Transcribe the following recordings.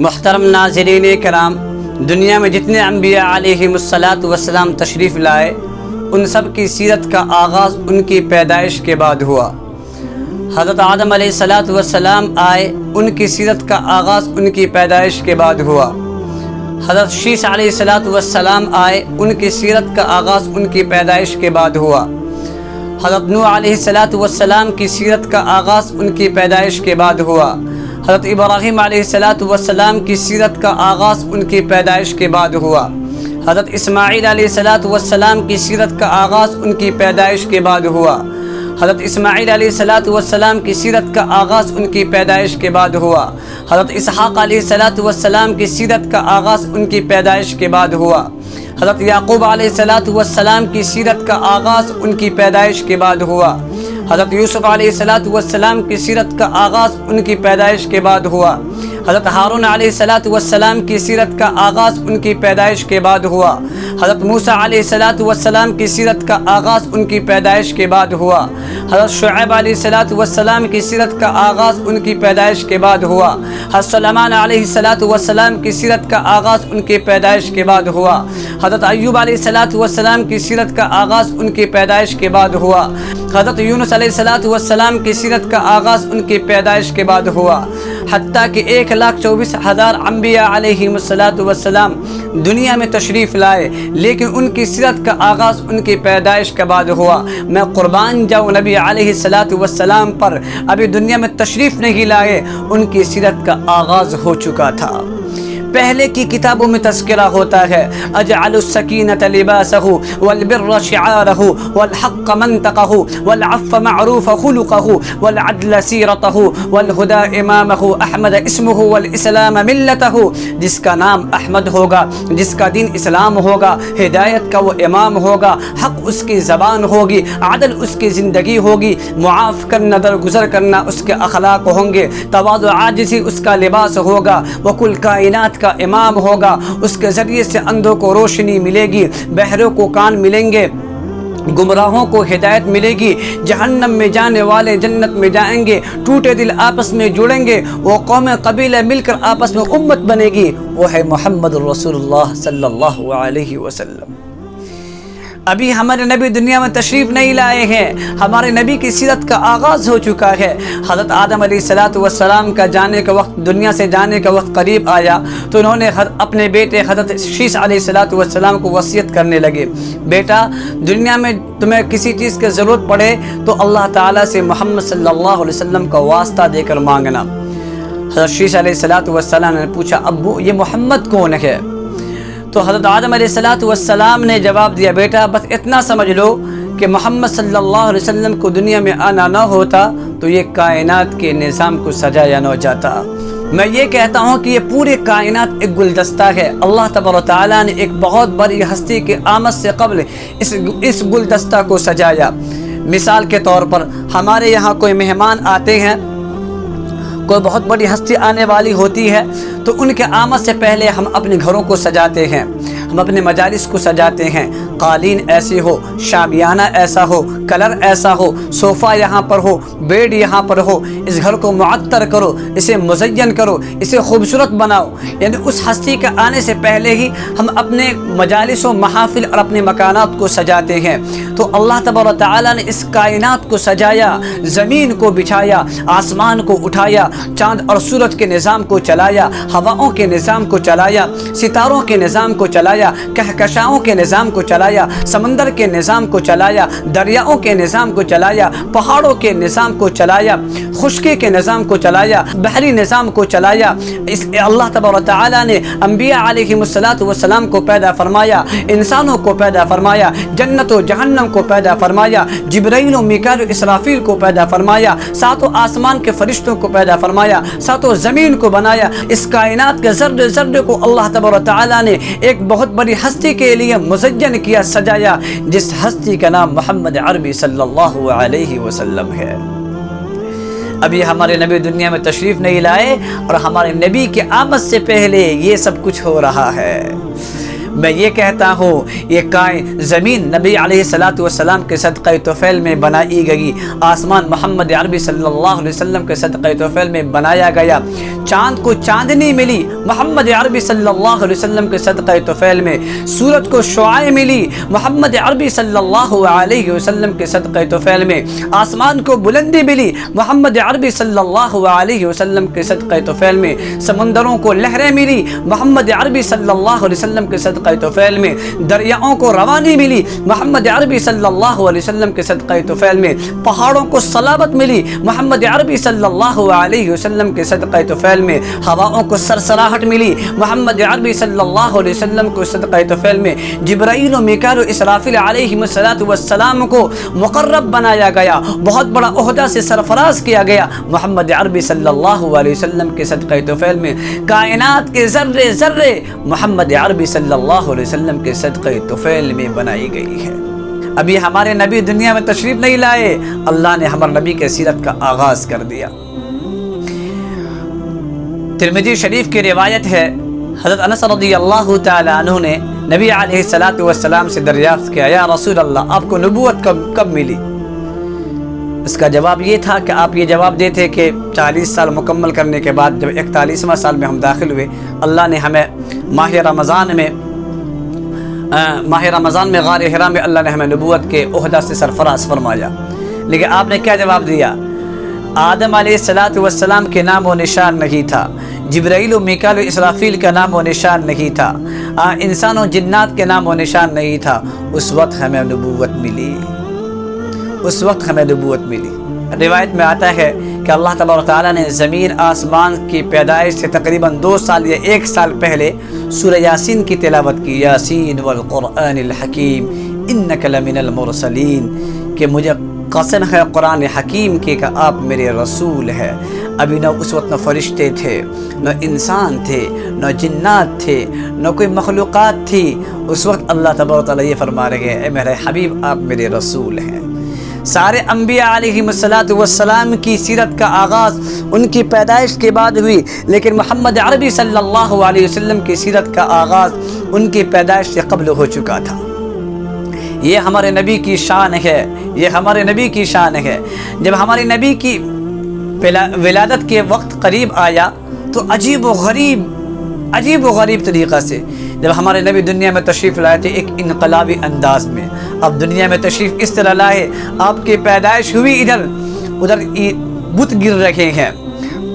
محترم ناظرین کرام، دنیا میں جتنے انبیاء علیہم السلام تشریف لائے، ان سب کی سیرت کا آغاز ان کی پیدائش کے بعد ہوا۔ حضرت آدم علیہ السلام آئے، ان کی سیرت کا آغاز ان کی پیدائش کے بعد ہوا۔ حضرت شیس علیہ السلام آئے، ان کی سیرت کا آغاز ان کی پیدائش کے بعد ہوا۔ حضرت نوح علیہ السلام کی سیرت کا آغاز ان کی پیدائش کے بعد ہوا۔ حضرت ابراہیم علیہ السلام کی سیرت کا آغاز ان کی پیدائش کے بعد ہوا۔ حضرت اسماعیل علیہ السلام کی سیرت کا آغاز ان کی پیدائش کے بعد ہوا۔ حضرت اسماعیل علیہ السلام کی سیرت کا آغاز ان کی پیدائش کے بعد ہوا۔ حضرت اسحاق علیہ السلام کی سیرت کا آغاز ان کی پیدائش کے بعد ہوا۔ حضرت یعقوب علیہ السلام کی سیرت کا آغاز ان کی پیدائش کے بعد ہوا۔ حضرت یوسف علیہ السلام کی سیرت کا آغاز ان کی پیدائش کے بعد ہوا۔ حضرت ہارون علیہ السلام کی سیرت کا آغاز ان کی پیدائش کے بعد ہوا۔ حضرت موسیٰ علیہ السلام کی سیرت کا آغاز ان کی پیدائش کے بعد ہوا۔ حضرت شعیب علیہ السلام کی سیرت کا آغاز ان کی پیدائش کے بعد ہوا۔ حضرت سلیمان علیہ السلام کی سیرت کا آغاز ان کی پیدائش کے بعد ہوا۔ حضرت ایوب علیہ السلام کی سیرت کا آغاز ان کی پیدائش کے بعد ہوا۔ حضرت یونس علیہ السلام کی سیرت کا آغاز ان کی پیدائش کے بعد ہوا۔ حتیٰ کہ 1,24,000 انبیاء علیہم السلام دنیا میں تشریف لائے، لیکن ان کی سیرت کا آغاز ان کی پیدائش کے بعد ہوا۔ میں قربان جاؤں نبی علیہ السلام پر، ابھی دنیا میں تشریف نہیں لائے، ان کی سیرت کا آغاز ہو چکا تھا۔ پہلے کی کتابوں میں تذکرہ ہوتا ہے، اجعل السکینۃ لباسہ والبر شعارہ والحق منطقہ والعفو معروف خلقہ والعدل سیرتہ والہدى امامہ، احمد اسمہ والاسلام ملتہ۔ جس کا نام احمد ہوگا، جس کا دین اسلام ہوگا، ہدایت کا وہ امام ہوگا، حق اس کی زبان ہوگی، عدل اس کی زندگی ہوگی، معاف کرنا، درگزر کرنا اس کے اخلاق ہوں گے، تواضع عاجزی اس کا لباس ہوگا، وہ کل کائنات کا امام ہوگا۔ اس کے ذریعے سے اندھوں کو روشنی ملے گی، بہروں کو کان ملیں گے، گمراہوں کو ہدایت ملے گی، جہنم میں جانے والے جنت میں جائیں گے، ٹوٹے دل آپس میں جڑیں گے، وہ قوم قبیلہ مل کر آپس میں امت بنے گی، وہ ہے محمد الرسول اللہ صلی اللہ علیہ وسلم۔ ابھی ہمارے نبی دنیا میں تشریف نہیں لائے ہیں، ہمارے نبی کی سیرت کا آغاز ہو چکا ہے۔ حضرت آدم علیہ السلام کا جانے کا وقت، دنیا سے جانے کا وقت قریب آیا تو انہوں نے اپنے بیٹے حضرت شیس علیہ السلام کو وصیت کرنے لگے، بیٹا دنیا میں تمہیں کسی چیز کی ضرورت پڑے تو اللہ تعالیٰ سے محمد صلی اللہ علیہ وسلم کا واسطہ دے کر مانگنا۔ حضرت شیس علیہ السلام نے پوچھا، ابو یہ محمد کون ہے؟ تو حضرت آدم علیہ السلام نے جواب دیا، بیٹا بس اتنا سمجھ لو کہ محمد صلی اللہ علیہ وسلم کو دنیا میں آنا نہ ہوتا تو یہ کائنات کے نظام کو سجایا نہ جاتا۔ میں یہ کہتا ہوں کہ یہ پورے کائنات ایک گلدستہ ہے، اللہ تبارک و تعالیٰ نے ایک بہت بڑی ہستی کے آمد سے قبل اس گلدستہ کو سجایا۔ مثال کے طور پر ہمارے یہاں کوئی مہمان آتے ہیں، کوئی بہت بڑی ہستی آنے والی ہوتی ہے تو ان کے آمد سے پہلے ہم اپنے گھروں کو سجاتے ہیں، ہم اپنے مجالس کو سجاتے ہیں، قالین ایسی ہو، شامیانہ ایسا ہو، کلر ایسا ہو، صوفہ یہاں پر ہو، بیڈ یہاں پر ہو، اس گھر کو معطر کرو، اسے مزین کرو، اسے خوبصورت بناؤ۔ یعنی اس ہستی کے آنے سے پہلے ہی ہم اپنے مجالس و محافل اور اپنے مکانات کو سجاتے ہیں۔ تو اللہ تبارک و تعالیٰ نے اس کائنات کو سجایا، زمین کو بچھایا، آسمان کو اٹھایا، چاند اور سورج کے نظام کو چلایا، ہواؤں کے نظام کو چلایا، ستاروں کے نظام کو چلایا، کہکشاؤں کے نظام کو چلایا، سمندر کے نظام کو چلایا، دریاؤں کے نظام کو چلایا، پہاڑوں کے نظام کو چلایا، خشکی کے نظام کو چلایا، بحری نظام کو چلایا۔ اس اللہ تبارک و تعالیٰ نے انبیاء علیہم السلام کو پیدا فرمایا، انسانوں کو پیدا فرمایا، جنت و جہنم کو پیدا فرمایا، جبرائیل و میکائیل و اسرافیل کو پیدا فرمایا، ساتوں آسمان کے فرشتوں کو پیدا فرمایا، ساتوں زمین کو بنایا۔ اس کائنات کے ذرے ذرے کو اللہ تبارک و تعالیٰ نے ایک بہت بڑی ہستی کے لیے مزین کیا، سجایا، جس ہستی کا نام محمد عربی صلی اللہ علیہ وسلم ہے۔ ابھی ہمارے نبی دنیا میں تشریف نہیں لائے اور ہمارے نبی کی آمد سے پہلے یہ سب کچھ ہو رہا ہے۔ میں یہ کہتا ہوں یہ زمین نبی علیہ الصلوۃ والسلام کے صدقہ طفیل میں بنائی گئی، آسمان محمد عربی صلی اللہ علیہ وسلم کے صدقہ طفیل میں بنایا گیا، چاند کو چاندنی ملی محمد عربی صلی اللہ علیہ وسلم کے صدقہ طفیل میں، سورج کو شعاع ملی محمد عربی صلی اللہ علیہ وسلم کے صدقہ طفیل میں، آسمان کو بلندی ملی محمد عربی صلی اللہ علیہ وسلم کے صدقہ طفیل میں، سمندروں کو لہریں ملی محمد عربی صلی اللہ علیہ وسلم کے صدقہ طفیل میں، دریاؤں کو روانی ملی محمد عربی صلی اللہ علیہ وسلم کے صدقہ طفیل میں، پہاڑوں کو صلابت ملی محمد عربی صلی اللہ علیہ وسلم کے صدقہ طفیل میں، ہواؤں کو سرسراہٹ ملی محمد عربی صلی اللہ علیہ وسلم کو صدقہ طفیل میں، جبرائیل و میکائیل و اسرافیل علیہم السلام کو مقرب بنایا گیا، بہت بڑا عہدہ سے سرفراز کیا گیا محمد عربی صلی اللہ علیہ وسلم کے صدقہ طفیل میں، کائنات کے ذرے ذرے محمد عربی صلی اللہ علیہ وسلم کے صدقہ طفیل میں بنائی گئی ہے۔ ابھی ہمارے نبی دنیا میں تشریف نہیں لائے، اللہ نے ہمارے نبی کے سیرت کا آغاز کر دیا۔ ترمذی شریف کی روایت ہے، حضرت انس رضی اللہ تعالی عنہ نے نبی علیہ الصلوۃ والسلام سے دریافت کیا، یا رسول اللہ آپ کو نبوت کب ملی؟ اس کا جواب یہ تھا کہ آپ یہ جواب دیتے کہ 40 سال مکمل کرنے کے بعد جب 41واں سال میں ہم داخل ہوئے، اللہ نے ہمیں ماہ رمضان میں غار حرا میں اللہ نے ہمیں نبوت کے عہدہ سے سرفراز فرمایا۔ لیکن آپ نے کیا جواب دیا؟ آدم علیہ السلام کے نام و نشان نہیں تھا، جبرائیل و میکائیل و اسرافیل کا نام و نشان نہیں تھا، انسان و جنات کے نام و نشان نہیں تھا، اس وقت ہمیں نبوت ملی، اس وقت ہمیں نبوت ملی۔ روایت میں آتا ہے کہ اللہ تبارک و تعالیٰ نے زمین آسمان کی پیدائش سے تقریباً 2 سال یا 1 سال پہلے سورہ یاسین کی تلاوت کی، یاسین والقرآن الحکیم انک لمن المرسلین، کہ مجھے قسم ہے قرآن حکیم کی کہ آپ میرے رسول ہیں۔ ابھی نہ اس وقت نہ فرشتے تھے، نہ انسان تھے، نہ جنات تھے، نہ کوئی مخلوقات تھی، اس وقت اللہ تبارک و تعالیٰ یہ فرما رہے ہیں، اے میرے حبیب آپ میرے رسول ہیں۔ سارے انبیاء علیہم السلام کی سیرت کا آغاز ان کی پیدائش کے بعد ہوئی، لیکن محمد عربی صلی اللہ علیہ وسلم کی سیرت کا آغاز ان کی پیدائش سے قبل ہو چکا تھا۔ یہ ہمارے نبی کی شان ہے، یہ ہمارے نبی کی شان ہے۔ جب ہمارے نبی کی ولادت کے وقت قریب آیا تو عجیب و غریب طریقہ سے جب ہمارے نبی دنیا میں تشریف لائے تھے، ایک انقلابی انداز میں اب دنیا میں تشریف اس طرح لائے، آپ کی پیدائش ہوئی، ادھر بت گر رہے ہیں،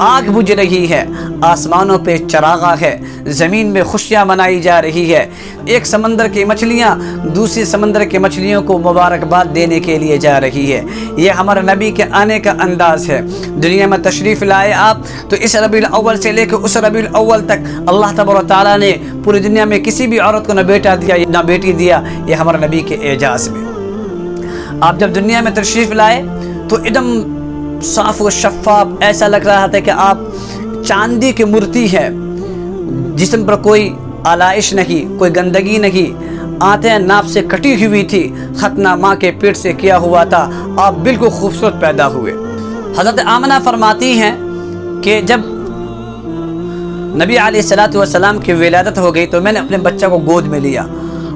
آگ بجھ رہی ہے، آسمانوں پہ چراغاں ہے، زمین میں خوشیاں منائی جا رہی ہے، ایک سمندر کی مچھلیاں دوسری سمندر کی مچھلیوں کو مبارکباد دینے کے لیے جا رہی ہے۔ یہ ہمارے نبی کے آنے کا انداز ہے۔ دنیا میں تشریف لائے آپ تو اس ربیع الاول سے لے کے اس ربیع الاول تک اللہ تبارک و تعالیٰ نے پوری دنیا میں کسی بھی عورت کو نہ بیٹا دیا نہ بیٹی دیا، یہ ہمارے نبی کے اعجاز میں۔ آپ جب دنیا میں تشریف لائے تو ایک دم صاف و شفاف، ایسا لگ رہا تھا کہ آپ چاندی کی مورتی ہے، جسم پر کوئی آلائش نہیں، کوئی گندگی نہیں، آنتیں ناپ سے کٹی ہوئی تھی، ختنہ ماں کے پیٹ سے کیا ہوا تھا، آپ بالکل خوبصورت پیدا ہوئے۔ حضرت آمنہ فرماتی ہیں کہ جب نبی علیہ الصلوۃ والسلام کی ولادت ہو گئی تو میں نے اپنے بچہ کو گود میں لیا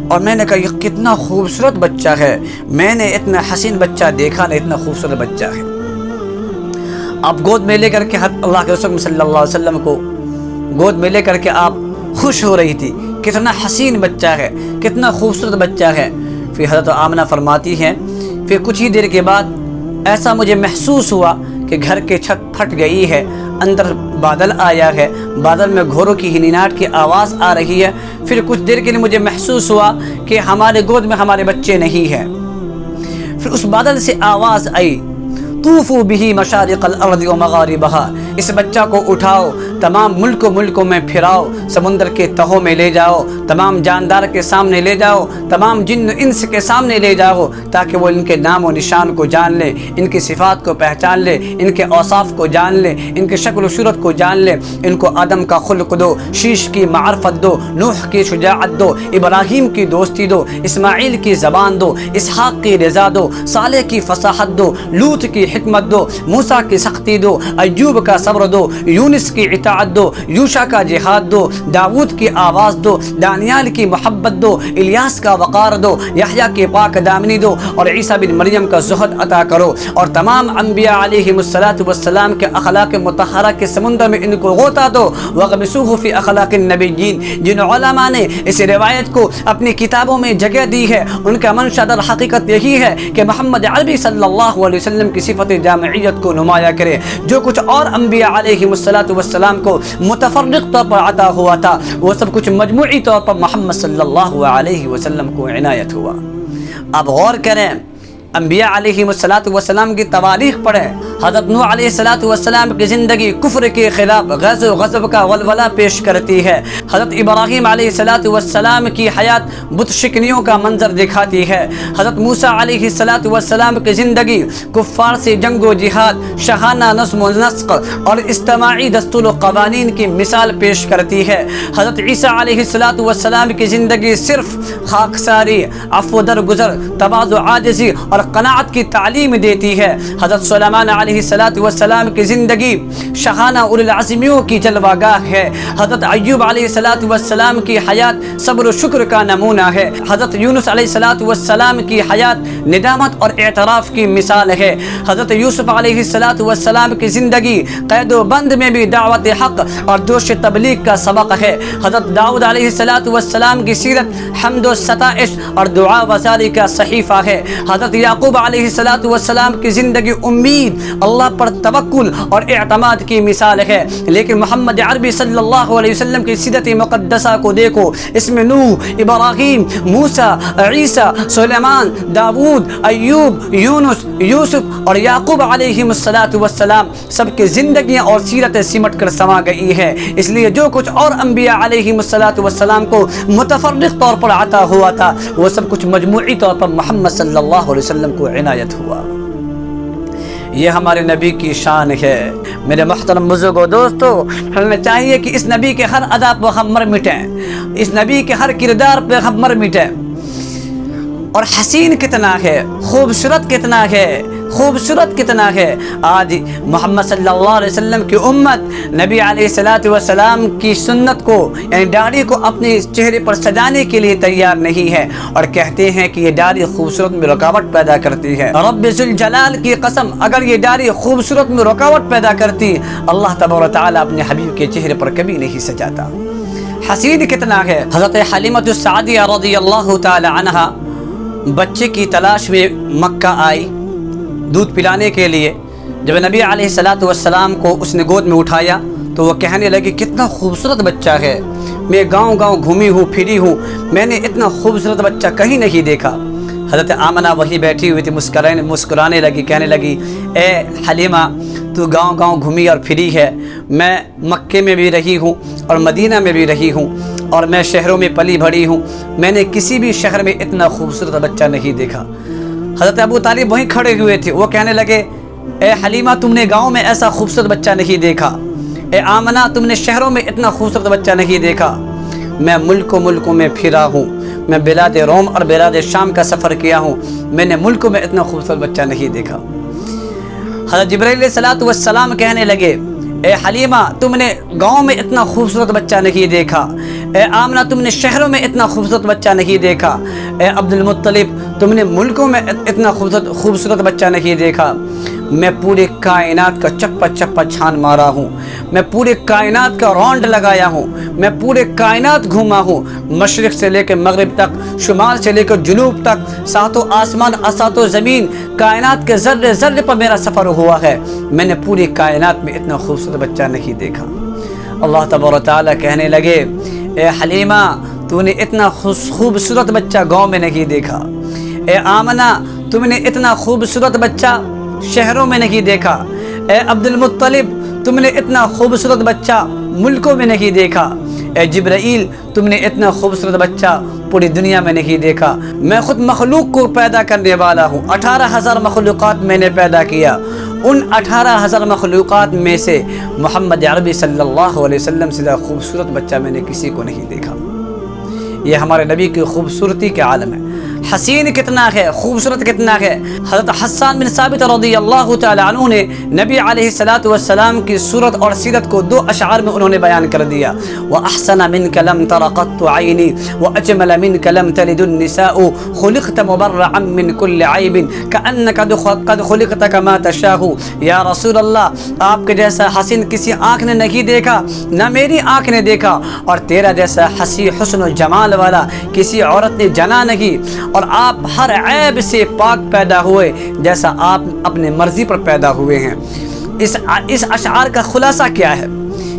اور میں نے کہا یہ کتنا خوبصورت بچہ ہے، میں نے اتنا حسین بچہ دیکھا نہیں، اتنا خوبصورت بچہ ہے۔ آپ گود میں لے کر کے اللہ کے رسول صلی اللہ علیہ وسلم کو گود میں لے کر کے آپ خوش ہو رہی تھی، کتنا حسین بچہ ہے، کتنا خوبصورت بچہ ہے۔ پھر حضرت آمنہ فرماتی ہیں پھر کچھ ہی دیر کے بعد ایسا مجھے محسوس ہوا کہ گھر کی چھت پھٹ گئی ہے، اندر بادل آیا ہے، بادل میں گھوڑوں کی ہنیناٹ کی آواز آ رہی ہے۔ پھر کچھ دیر کے لیے مجھے محسوس ہوا کہ ہمارے گود میں ہمارے بچے نہیں ہیں۔ پھر اس بادل سے آواز آئی، طوفوا به مشارق الارض ومغاربها، اس بچہ کو اٹھاؤ، تمام ملکوں میں پھراؤ، سمندر کے تہوں میں لے جاؤ، تمام جاندار کے سامنے لے جاؤ، تمام جن انس کے سامنے لے جاؤ، تاکہ وہ ان کے نام و نشان کو جان لے، ان کی صفات کو پہچان لے، ان کے اوصاف کو جان لے، ان کی شکل و صورت کو جان لے، ان کو آدم کا خلق دو، شیش کی معرفت دو، نوح کی شجاعت دو، ابراہیم کی دوستی دو، اسماعیل کی زبان دو، اسحاق کی رضا دو، صالح کی فصاحت دو، لوط کی حکمت دو، موسیٰ کی سختی دو، ایوب کا صبر دو، یونس کی اطاعت دو، یوشع کا جہاد دو، داؤد کی آواز دو، دانیال کی محبت دو، الیاس کا وقار دو، یحییٰ کی پاک دامنی دو، اور عیسیٰ بن مریم کا زہد عطا کرو، اور تمام انبیاء علیہم السلام کے اخلاق مطہرہ کے سمندر میں ان کو غوطہ دو، وغمسوہ فی اخلاق النبیین۔ جن علماء نے اس روایت کو اپنی کتابوں میں جگہ دی ہے، ان کا منشا در حقیقت یہی ہے کہ محمد عربی صلی اللہ علیہ وسلم کی صفت جامعیت کو نمایاں کرے۔ جو کچھ اور انبیاء علیہم السلام کو متفرق طور پر عطا ہوا تھا، وہ سب کچھ مجموعی طور پر محمد صلی اللہ علیہ وسلم کو عنایت ہوا۔ اب غور کریں، انبیاء علیہم السلام کی تواریخ پڑھیں۔ حضرت نوح علیہ السلام کی زندگی کفر کے خلاف غزو و غضب کا ولولہ پیش کرتی ہے۔ حضرت ابراہیم علیہ السلام کی حیات بت شکنیوں کا منظر دکھاتی ہے۔ حضرت موسیٰ علیہ السلام کی زندگی کفار سے جنگ و جہاد، شاہانہ نظم و نسق اور اجتماعی دستور و قوانین کی مثال پیش کرتی ہے۔ حضرت عیسیٰ علیہ السلام کی زندگی صرف خاکساری، عفو درگزر، تواضع، عاجزی اور قناعت کی تعلیم دیتی ہے۔ حضرت سلیمان علیہ السلام کی زندگی شاہانہ اولو العزمیوں کی جلوہ گاہ ہے۔ حضرت ایوب علیہ السلام کی حیات صبر و شکر کا نمونہ ہے۔ حضرت یونس علیہ السلام کی حیات ندامت اور اعتراف کی مثال ہے۔ حضرت یوسف علیہ السلام کی زندگی قید و بند میں بھی دعوت حق اور دوش تبلیغ کا سبق ہے۔ حضرت داؤد علیہ السلام کی سیرت حمد و ستائش اور دعا وزاری کا صحیفہ ہے۔ حضرت یعقوب علیہ السلام کی زندگی امید، اللہ پر توکل اور اعتماد کی مثال ہے۔ لیکن محمد عربی صلی اللہ علیہ وسلم کی سیرت مقدسہ کو دیکھو، اس میں نوح، ابراہیم، موسیٰ، عیسیٰ، سلیمان، داؤد، ایوب، یونس، یوسف اور یعقوب علیہم السلام سب کی زندگیاں اور سیرتیں سمٹ کر سما گئی ہے۔ اس لیے جو کچھ اور انبیاء علیہم السلام کو متفرق طور پر عطا ہوا تھا، وہ سب کچھ مجموعی طور پر محمد صلی اللہ علیہ وسلم کو عنایت ہوا۔ یہ ہمارے نبی کی شان ہے۔ میرے محترم بزرگوں، دوستو، ہمیں چاہیے کہ اس نبی کے ہر ادا پہ ہم مر مٹیں، اس نبی کے ہر کردار پہ ہم مر مٹیں۔ اور حسین کتنا ہے، خوبصورت کتنا ہے، خوبصورت کتنا ہے۔ آج محمد صلی اللہ علیہ وسلم کی امت نبی علیہ السلام کی سنت کو، یعنی داڑھی کو اپنے چہرے پر سجانے کے لیے تیار نہیں ہے، اور کہتے ہیں کہ یہ داڑھی خوبصورت میں رکاوٹ پیدا کرتی ہے۔ رب ذوالجلال کی قسم، اگر یہ داڑھی خوبصورت میں رکاوٹ پیدا کرتی، اللہ تبارک و تعالیٰ اپنے حبیب کے چہرے پر کبھی نہیں سجاتا۔ حسین کتنا ہے۔ حضرت حلیمۃ السعدیہ رضی اللہ تعالی عنہا بچے کی تلاش میں مکہ آئی دودھ پلانے کے لیے۔ جب نبی علیہ السلام کو اس نے گود میں اٹھایا تو وہ کہنے لگی کتنا خوبصورت بچہ ہے، میں گاؤں گاؤں گھومی ہوں، پھری ہوں، میں نے اتنا خوبصورت بچہ کہیں نہیں دیکھا۔ حضرت آمنہ وہی بیٹھی ہوئی تھی، مسکرانے لگی، کہنے لگی اے حلیمہ، تو گاؤں گاؤں گھومی اور پھری ہے، میں مکے میں بھی رہی ہوں اور مدینہ میں بھی رہی ہوں، اور میں شہروں میں پلی بڑھی ہوں، میں نے کسی بھی شہر میں اتنا خوبصورت بچہ نہیں دیکھا۔ حضرت ابو طالب وہیں کھڑے ہوئے تھے، وہ کہنے لگے اے حلیمہ، تم نے گاؤں میں ایسا خوبصورت بچہ نہیں دیکھا، اے آمنہ، تم نے شہروں میں اتنا خوبصورت بچہ نہیں دیکھا، میں ملکوں میں پھرا ہوں، میں بلاد روم اور بلاد شام کا سفر کیا ہوں، میں نے ملکوں میں اتنا خوبصورت بچہ نہیں دیکھا۔ حضرت جبرائیل علیہ السلام کہنے لگے اے حلیمہ، تم نے گاؤں میں اتنا خوبصورت بچہ نہیں دیکھا، اے آمنہ، تم نے شہروں میں اتنا خوبصورت بچہ نہیں دیکھا، اے عبد المطلب، تم نے ملکوں میں اتنا خوبصورت بچہ نہیں دیکھا۔ میں پورے کائنات کا چپا چپا چھان مارا ہوں، میں پورے کائنات کا راؤنڈ لگایا ہوں، میں پورے کائنات گھوما ہوں، مشرق سے لے کے مغرب تک، شمال سے لے کر جنوب تک، ساتوں آسمان ساتوں زمین، کائنات کے ذرے ذرے پر میرا سفر ہوا ہے، میں نے پوری کائنات میں اتنا خوبصورت بچہ نہیں دیکھا۔ اللہ تبارک و تعالیٰ کہنے لگے اے حلیمہ، تو نے اتنا خوبصورت بچہ گاؤں میں نہیں دیکھا، اے آمنہ، تم نے اتنا خوبصورت بچہ شہروں میں نہیں دیکھا، اے عبد المطلب، تم نے اتنا خوبصورت بچہ ملکوں میں نہیں دیکھا، اے جبرائیل، تم نے اتنا خوبصورت بچہ پوری دنیا میں نہیں دیکھا۔ میں خود مخلوق کو پیدا کرنے والا ہوں، 18,000 مخلوقات میں نے پیدا کیا، ان 18,000 مخلوقات میں سے محمد عربی صلی اللہ علیہ وسلم سے زیادہ خوبصورت بچہ میں نے کسی کو نہیں دیکھا۔ یہ ہمارے نبی کی خوبصورتی کے عالم ہے۔ حسین کتنا ہے، خوبصورت کتنا ہے۔ حضرت حسان بن ثابت رضی اللہ تعالی عنہ نے نبی علیہ الصلوۃ والسلام کی صورت اور سیرت کو 2 اشعار میں انہوں نے بیان کر دیا۔ وَأَحْسَنَ مِنْكَ لَمْ تَرَ قَطُّ عَيْنِي وَأَجْمَلَ مِنْكَ لَمْ تَلِدُ النِّسَاءُ خُلِقْتَ مُبَرَّعًا مِنْ كُلِّ عَيْبٍ كَأَنَّكَ قَدْ خُلِقْتَ كَمَا تَشَاءُ۔ یا رسول اللہ، آپ کے جیسا حسین کسی آنکھ نے نہیں دیکھا، نہ میری آنکھ نے دیکھا، اور تیرا جیسا حسن و جمال والا کسی عورت نے جنا نہیں، اور آپ ہر عیب سے پاک پیدا ہوئے جیسا آپ اپنے مرضی پر پیدا ہوئے ہیں۔ اس اشعار کا خلاصہ کیا ہے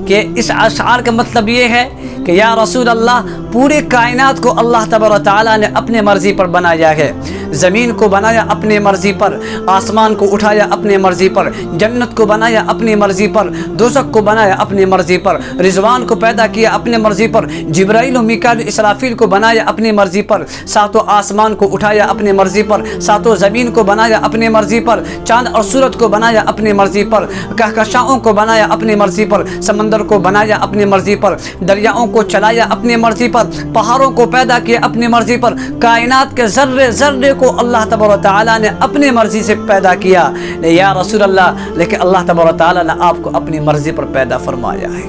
کہ اس اشعار کا مطلب یہ ہے کہ یا رسول اللہ، پورے کائنات کو اللہ تبارک و تعالیٰ نے اپنے مرضی پر بنایا ہے۔ زمین کو بنایا اپنے مرضی پر، آسمان کو اٹھایا اپنے مرضی پر، جنت کو بنایا اپنی مرضی پر، دوزخ کو بنایا اپنی مرضی پر، رضوان کو پیدا کیا اپنے مرضی پر، جبرائیل و میکائیل و اسرافیل کو بنایا اپنی مرضی پر، 7 آسمان کو اٹھایا اپنے مرضی پر، 7 زمین کو بنایا اپنے مرضی پر، چاند اور سورج کو بنایا اپنی مرضی پر، کہکشاؤں کو بنایا اپنی مرضی پر، سمندر کو بنایا اپنی مرضی پر، دریاؤں کو چلایا اپنی مرضی پر، پہاڑوں کو پیدا کیا اپنی مرضی پر، کائنات کے ذرے ذرے کو اللہ تبارک و تعالیٰ نے اپنی مرضی سے پیدا کیا۔ یا رسول اللہ، لیکن اللہ تبارک و تعالیٰ نے آپ کو اپنی مرضی پر پیدا فرمایا ہے۔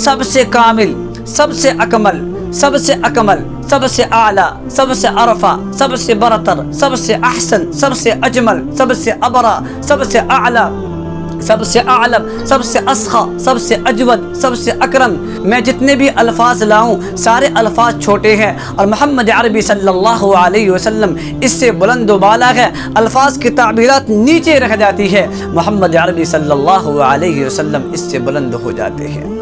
سب سے کامل، سب سے اکمل، سب سے اکمل، سب سے اعلیٰ، سب سے عرفہ، سب سے برتر، سب سے احسن، سب سے اجمل، سب سے ابرا، سب سے اعلیٰ، سب سے اعلم، سب سے اسخا، سب سے اجود، سب سے اکرم۔ میں جتنے بھی الفاظ لاؤں سارے الفاظ چھوٹے ہیں، اور محمد عربی صلی اللہ علیہ وسلم اس سے بلند و بالا ہے۔ الفاظ کی تعبیرات نیچے رہ جاتی ہے، محمد عربی صلی اللہ علیہ وسلم اس سے بلند ہو جاتے ہیں۔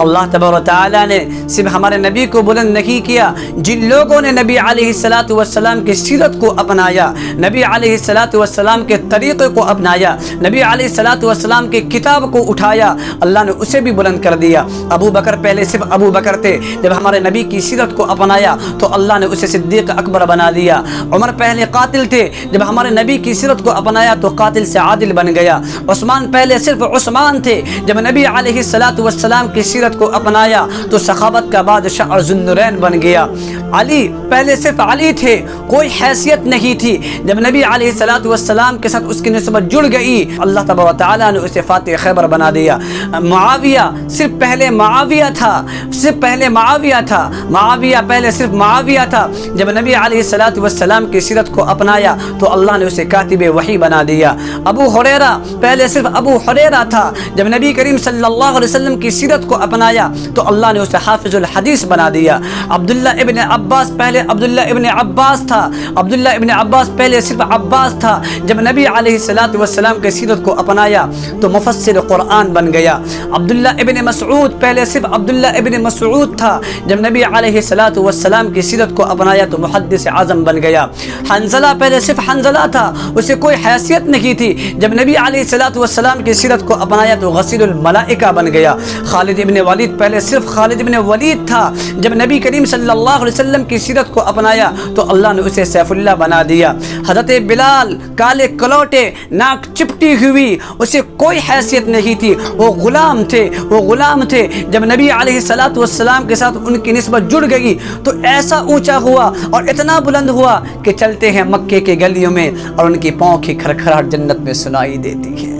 اللہ تبارک و تعالیٰ نے صرف ہمارے نبی کو بلند نہیں کیا، جن لوگوں نے نبی علیہ الصلوۃ والسلام کی سیرت کو اپنایا، نبی علیہ الصلوۃ والسلام کے طریقے کو اپنایا، نبی علیہ الصلوۃ والسلام کی کتاب کو اٹھایا، اللہ نے اسے بھی بلند کر دیا۔ ابو بکر پہلے صرف ابو بکر تھے، جب ہمارے نبی کی سیرت کو اپنایا تو اللہ نے اسے صدیق اکبر بنا دیا۔ عمر پہلے قاتل تھے، جب ہمارے نبی کی سیرت کو اپنایا تو قاتل سے عادل بن گیا۔ عثمان پہلے صرف عثمان تھے، جب نبی علیہ الصلوۃ والسلام کی سیرت کو اپنایا تو سخاوت کا بادشاہ اور ذوالنورین بن گیا۔ علی پہلے صرف علی تھے، کوئی حیثیت نہیں تھی، جب نبی علیہ الصلوۃ والسلام کے ساتھ اس کی نسبت جڑ گئی اللہ تبارک و تعالیٰ نے اسے فاتح خیبر بنا دیا۔ معاویہ صرف پہلے معاویہ تھا، معاویہ پہلے صرف معاویہ تھا، جب نبی علیہ الصلوۃ والسلام کی سیرت کو اپنایا تو اللہ نے اسے کاتب وحی بنا دیا۔ ابو ہریرہ پہلے صرف ابو ہریرہ تھا، جب نبی کریم صلی اللہ علیہ وسلم کی سیرت کو اپنایا تو اللہ نے اسے حافظ الحدیث بنا دیا۔ عبداللہ ابن عباس پہلے عبداللہ ابن عباس تھا، عبداللہ ابن عباس پہلے صرف عباس تھا، جب نبی علیہ الصلوۃ والسلام کی سیرت کو اپنایا تو مفسر قرآن بن گیا۔ عبداللہ ابن مسعود پہلے صرف عبداللہ ابن مسعود تھا، جب نبی علیہ الصلوۃ والسلام کی سیرت کو اپنایا تو محدث اعظم بن گیا۔ حنظلہ پہلے صرف حنظلہ تھا، اسے کوئی حیثیت نہیں تھی، جب نبی علیہ الصلوۃ والسلام کی سیرت کو اپنایا تو غسیل الملائکہ بن گیا۔ خالد ابن ولید پہلے صرف خالد ابن ولید تھا، جب نبی کریم صلی اللہ علیہ وسلم کی سیرت کو اپنایا تو اللہ نے اسے سیف اللہ بنا دیا۔ حضرت بلال کالے کلوٹے، ناک چپٹی ہوئی، اسے کوئی حیثیت نہیں تھی، وہ غلام تھے، جب نبی علیہ الصلوۃ والسلام کے ساتھ ان کی نسبت جڑ گئی تو ایسا اونچا ہوا اور اتنا بلند ہوا کہ چلتے ہیں مکے کے گلیوں میں اور ان کی پاؤں کی کھرکھراہٹ جنت میں سنائی دیتی ہے۔